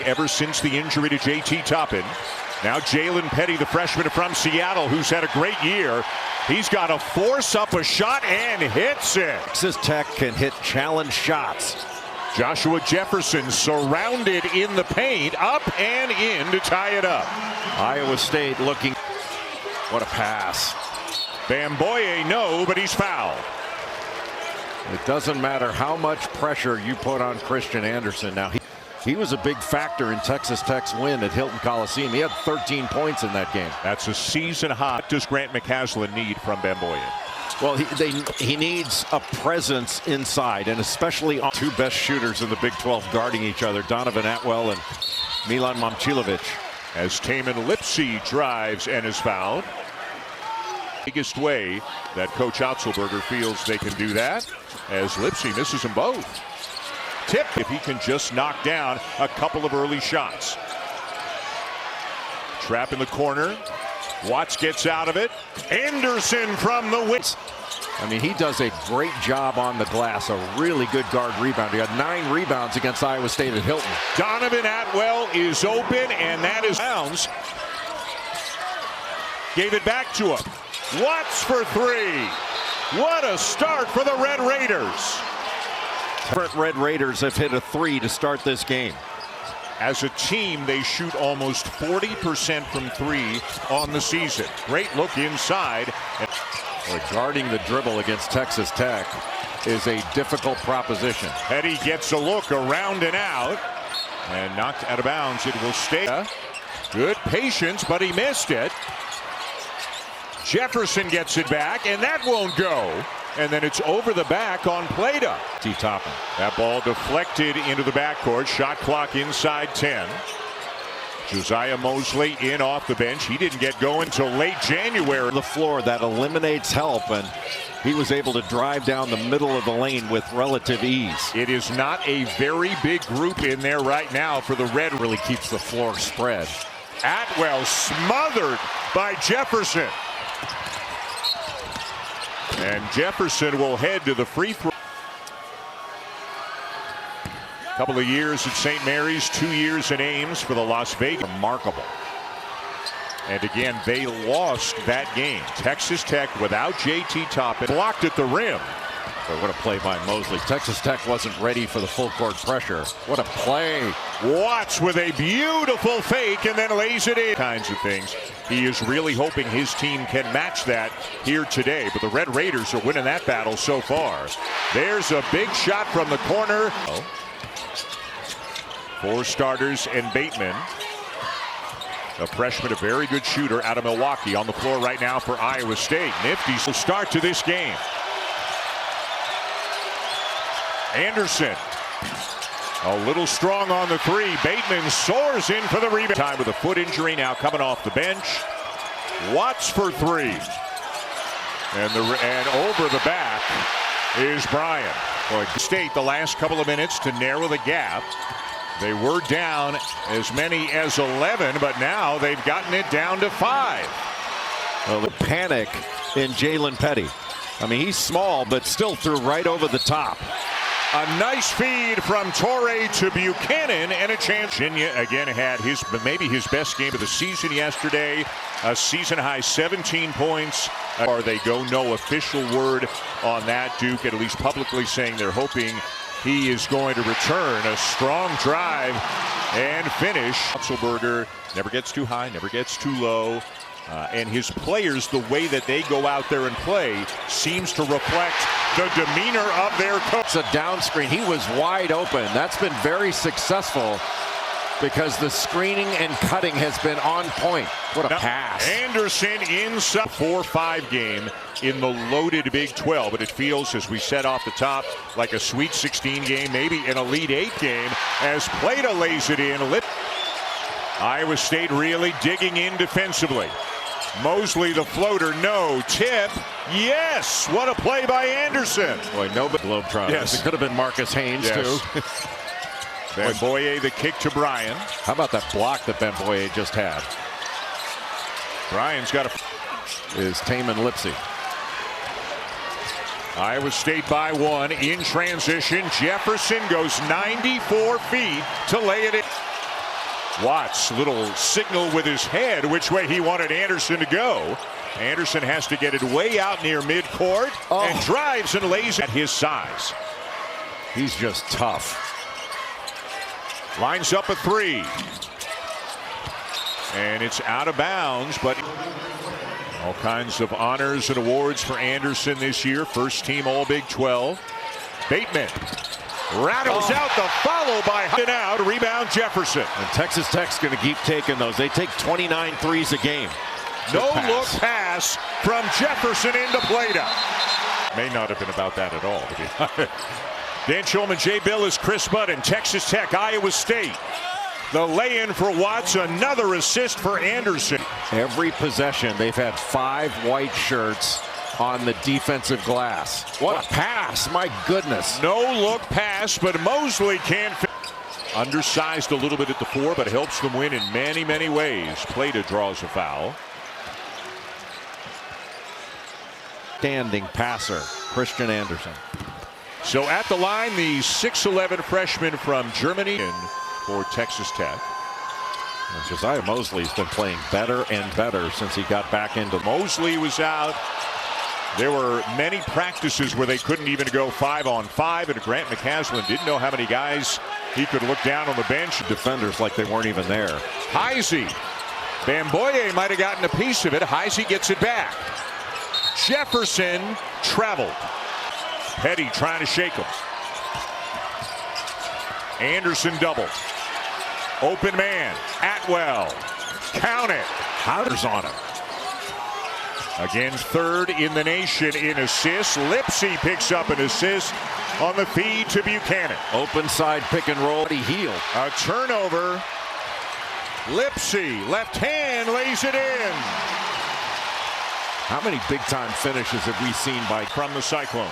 Ever since the injury to J.T. Toppin. Now Jalen Petty, the freshman from Seattle, who's had a great year. He's got to force up a shot and hits it. Texas Tech can hit challenge shots. Joshua Jefferson surrounded in the paint, up and in to tie it up. Iowa State looking. What a pass. Bamboye, no, but he's fouled. It doesn't matter how much pressure you put on Christian Anderson. Now he was a big factor in Texas Tech's win at Hilton Coliseum. He had 13 points in that game. That's a season high. What does Grant McCaslin need from Bamboye? Well, he needs a presence inside, and especially on two best shooters in the Big 12 guarding each other, Donovan Atwell and Milan Momcilovic. As Taman Lipsey drives and is fouled. Biggest way that Coach Otzelberger feels they can do that, as Lipsey misses them both. Tip if he can just knock down a couple of early shots. Trap in the corner. Watts gets out of it. Anderson from the wing. I mean, he does a great job on the glass. A really good guard rebound. He had 9 rebounds against Iowa State at Hilton. Donovan Atwell is open, and that is bounds. Gave it back to him. Watts for 3. What a start for the Red Raiders. Red Raiders have hit a 3 to start this game. As a team, they shoot almost 40% from 3 on the season. Great look inside. Guarding the dribble against Texas Tech is a difficult proposition. Petty gets a look around and out, and knocked out of bounds. It will stay. Good patience, but he missed it. Jefferson gets it back, and that won't go. And then it's over the back on Plata. Toppin. That ball deflected into the backcourt. Shot clock inside 10. Josiah Mosley in off the bench. He didn't get going until late January. The floor that eliminates help, and he was able to drive down the middle of the lane with relative ease. It is not a very big group in there right now for the Red. Really keeps the floor spread. Atwell smothered by Jefferson. And Jefferson will head to the free throw. Couple of years at St. Mary's, 2 years in Ames for the Las Vegas. Remarkable. And again, they lost that game. Texas Tech without J.T. Toppin. Blocked at the rim. But what a play by Mosley. Texas Tech wasn't ready for the full court pressure. What a play. Watts with a beautiful fake and then lays it in. Kinds of things. He is really hoping his team can match that here today. But the Red Raiders are winning that battle so far. There's a big shot from the corner. 4 starters and Bateman. A freshman, a very good shooter out of Milwaukee, on the floor right now for Iowa State. Nifty start to this game. Anderson, a little strong on the 3. Bateman soars in for the rebound. Time with a foot injury, now coming off the bench. Watts for 3. And over the back is Bryant. Boy, State the last couple of minutes to narrow the gap. They were down as many as 11, but now they've gotten it down to 5. Well, the panic in Jalen Petty. I mean, he's small, but still threw right over the top. A nice feed from Torrey to Buchanan, and a chance. Virginia again had maybe his best game of the season yesterday. A season high 17 points. Or they go, no official word on that. Duke at least publicly saying they're hoping he is going to return. A strong drive and finish. Otzelberger never gets too high, never gets too low. And his players, the way that they go out there and play, seems to reflect the demeanor of their coach. It's a down screen. He was wide open. That's been very successful because the screening and cutting has been on point. What a pass. Anderson inside 4-5 game in the loaded Big 12, but it feels, as we said off the top, like a Sweet 16 game, maybe an Elite 8 game, as Plata lays it in. Iowa State really digging in defensively. Mosley the floater, no. Tip, yes. What a play by Anderson. Boy, no, but Globetrotters. Yes. It could have been Marcus Haynes, yes, too. Bamboye the kick to Bryan. How about that block that Bamboye just had? Bryan's got a... Is Taman Lipsey. Iowa State by 1 in transition. Jefferson goes 94 feet to lay it in. Watts, little signal with his head which way he wanted Anderson to go. Anderson has to get it way out near midcourt and drives and lays at his size. He's just tough. Lines up a three. And it's out of bounds, but all kinds of honors and awards for Anderson this year. First team All Big 12. Bateman rattles out the follow by out. Rebound Jefferson. And Texas Tech's going to keep taking those. They take 29 threes a game. No look pass from Jefferson into Plata. May not have been about that at all, to be honest. Dan Schulman, Jay Billis, Chris Budden, Texas Tech, Iowa State. The lay-in for Watts, another assist for Anderson. Every possession, they've had 5 white shirts on the defensive glass. What a pass, my goodness. No look pass, but Mosley can't fit. Undersized a little bit at the 4, but helps them win in many, many ways. Plata draws a foul. Standing passer, Christian Anderson. So at the line, the 6'11" freshman from Germany for Texas Tech. And Josiah Mosley's been playing better and better since he got back into. Mosley was out. There were many practices where they couldn't even go 5-on-5, and Grant McCaslin didn't know how many guys he could look down on the bench. Defenders like they weren't even there. Heisey. Bamboye might have gotten a piece of it. Heisey gets it back. Jefferson traveled. Petty trying to shake him. Anderson double. Open man. Atwell. Count it. Howder's on him. Again, third in the nation in assists. Lipsey picks up an assist on the feed to Buchanan. Open side pick and roll. He healed. A turnover. Lipsey, left hand, lays it in. How many big-time finishes have we seen from the Cyclones?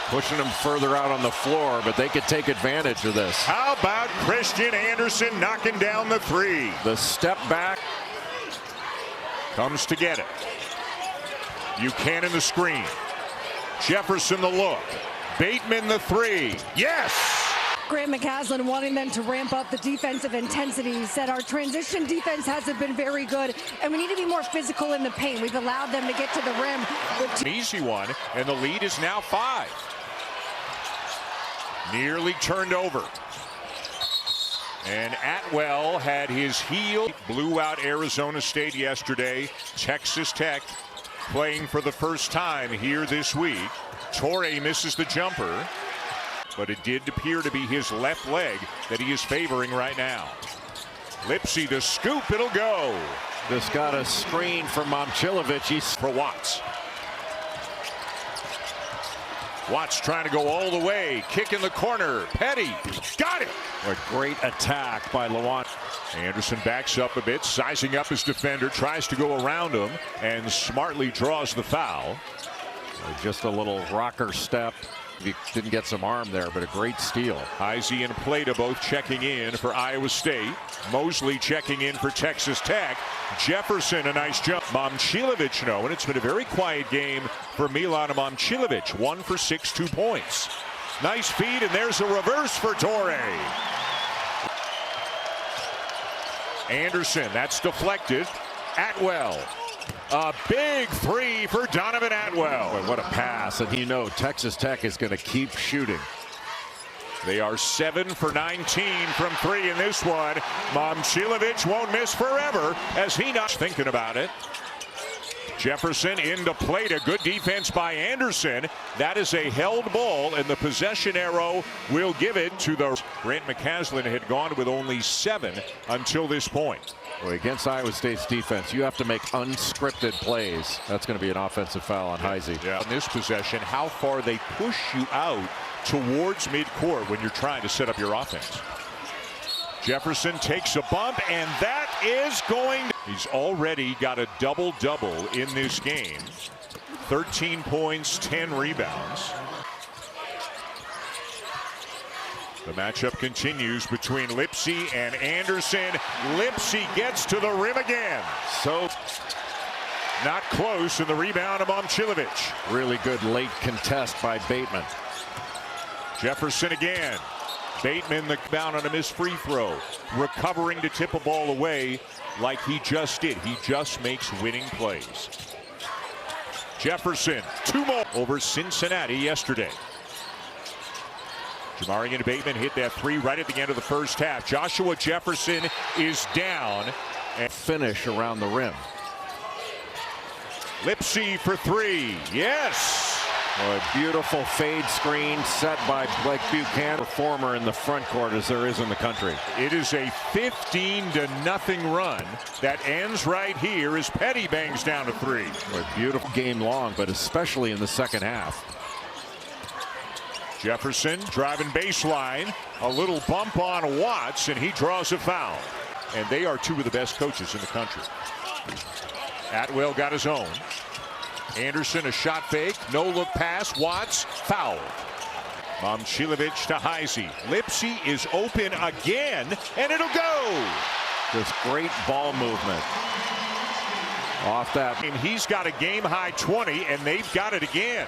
Pushing them further out on the floor, but they could take advantage of this. How about Christian Anderson knocking down the 3? The step back. Comes to get it. Buchanan the screen. Jefferson the look. Bateman the 3. Yes! Grant McCaslin wanting them to ramp up the defensive intensity. He said our transition defense hasn't been very good, and we need to be more physical in the paint. We've allowed them to get to the rim. An easy one, and the lead is now 5. Nearly turned over. And Atwell had his heel. Blew out Arizona State yesterday. Texas Tech playing for the first time here this week. Torrey misses the jumper, but it did appear to be his left leg that he is favoring right now. Lipsey the scoop, it'll go. This got a screen from Momcilovic. He's for Watts. Watts trying to go all the way. Kick in the corner. Petty got it. A great attack by Lawan. Anderson backs up a bit, sizing up his defender, tries to go around him, and smartly draws the foul. Just a little rocker step. He didn't get some arm there, but a great steal. Heisey and Plata both checking in for Iowa State. Mosley checking in for Texas Tech. Jefferson, a nice jump. Momcilovic, no, and it's been a very quiet game for Milan Momcilovic. 1 for 6, 2 points. Nice feed, and there's a reverse for Torrey. Anderson, that's deflected. Atwell. A big 3 for Donovan Atwell. Boy, what a pass. And you know Texas Tech is going to keep shooting. They are 7 for 19 from 3 in this one. Momcilovic won't miss forever as he not thinking about it. Jefferson into Plata. Good defense by Anderson. That is a held ball, and the possession arrow will give it to the. Grant McCaslin had gone with only 7 until this point. Well, against Iowa State's defense, you have to make unscripted plays. That's going to be an offensive foul on Heisey. Yeah. On this possession, how far they push you out towards midcourt when you're trying to set up your offense. Jefferson takes a bump, and that is going to. He's already got a double-double in this game. 13 points, 10 rebounds. The matchup continues between Lipsey and Anderson. Lipsey gets to the rim again. So not close, in the rebound of Momcilovic. Really good late contest by Bateman. Jefferson again. Bateman the bound on a missed free throw, recovering to tip a ball away like he just did. He just makes winning plays. Jefferson, 2 more over Cincinnati yesterday. Jamarian and Bateman hit that 3 right at the end of the first half. Joshua Jefferson is down. And finish around the rim. Lipsy for 3. Yes! A beautiful fade screen set by Blake Buchanan, performer in the front court as there is in the country. It is a 15-0 run that ends right here as Petty bangs down a 3. A beautiful game long, but especially in the second half. Jefferson driving baseline, a little bump on Watts, and he draws a foul. And they are 2 of the best coaches in the country. Atwell got his own. Anderson, a shot fake, no look pass, Watts, foul. Momcilovic to Heisey. Lipsy is open again, and it'll go. Just great ball movement. Off that. And he's got a game-high 20, and they've got it again.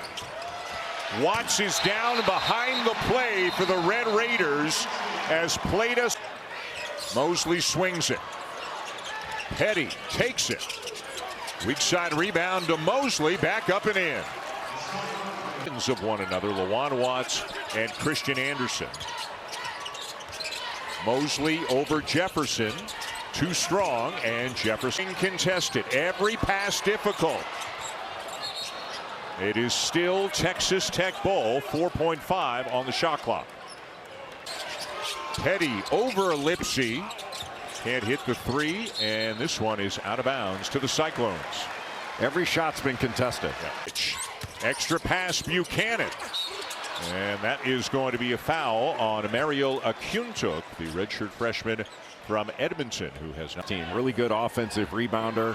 Watts is down behind the play for the Red Raiders as Plata. Mosley swings it. Petty takes it. Weak side rebound to Mosley, back up and in. Of one another, Lawan Watts and Christian Anderson. Mosley over Jefferson, too strong, and Jefferson contested. Every pass difficult. It is still Texas Tech ball, 4.5 on the shot clock. Petty over Lipsy. Can't hit the 3, and this one is out of bounds to the Cyclones. Every shot's been contested. Extra pass Buchanan. And that is going to be a foul on Mariel Akuntuk, the redshirt freshman from Edmonton, who has not. Team really good offensive rebounder.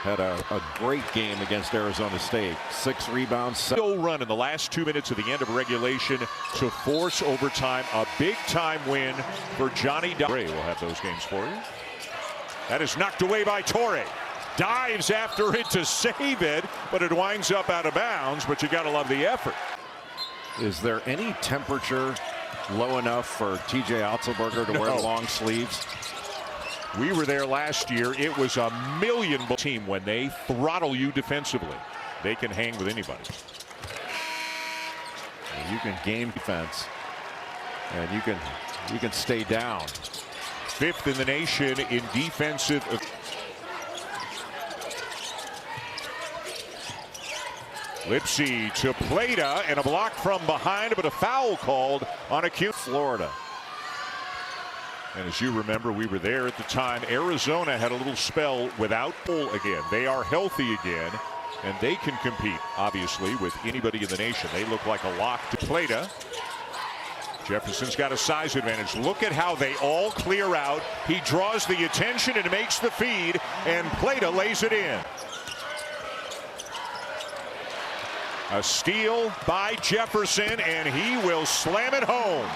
Had a great game against Arizona State. 6 rebounds. Still run in the last 2 minutes of the end of regulation to force overtime. A big-time win for Johnny Torre. We'll have those games for you. That is knocked away by Torre. Dives after it to save it, but it winds up out of bounds, but you got to love the effort. Is there any temperature low enough for TJ Otzelberger to wear long sleeves? We were there last year. It was a million team when they throttle you defensively. They can hang with anybody. You can game defense, and you can stay down. 5th in the nation in defensive. Lipsy to Plata, and a block from behind, but a foul called on Akuntuk. Florida. And as you remember, we were there at the time. Arizona had a little spell without Bull again. They are healthy again, and they can compete, obviously, with anybody in the nation. They look like a lock to Plata. Jefferson's got a size advantage. Look at how they all clear out. He draws the attention and makes the feed, and Plata lays it in. A steal by Jefferson, and he will slam it home.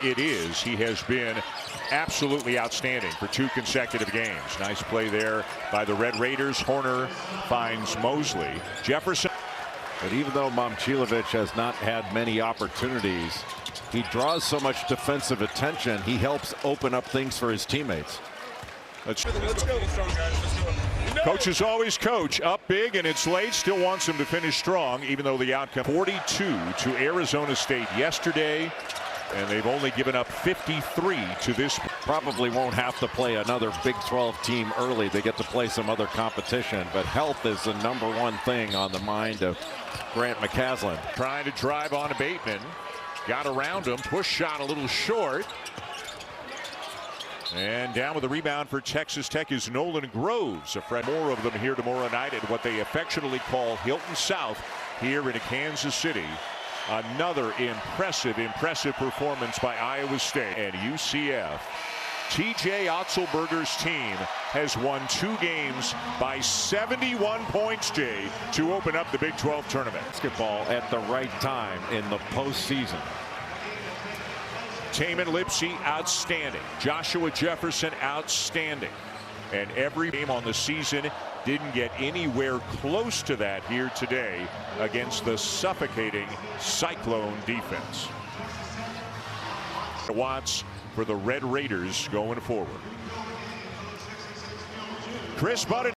It is. He has been absolutely outstanding for 2 consecutive games. Nice play there by the Red Raiders. Horner finds Mosley. Jefferson. But even though Momcilovic has not had many opportunities, he draws so much defensive attention. He helps open up things for his teammates. Let's go. Let's go, guys. Coaches always coach. Up big, and it's late. Still wants them to finish strong, even though the outcome 42 to Arizona State yesterday. And they've only given up 53 to this. Probably won't have to play another Big 12 team early. They get to play some other competition. But health is the #1 thing on the mind of Grant McCaslin. Trying to drive on Bateman. Got around him. Push shot a little short. And down with the rebound for Texas Tech is Nolan Groves. A friend. More of them here tomorrow night at what they affectionately call Hilton South here in Kansas City. Another impressive performance by Iowa State and UCF. TJ Otzelberger's team has won 2 games by 71 points, Jay, to open up the Big 12 tournament. Basketball at the right time in the postseason. Taman Lipsy, outstanding. Joshua Jefferson, outstanding. And every game on the season didn't get anywhere close to that here today against the suffocating Cyclone defense. Watts for the Red Raiders going forward. Chris Button.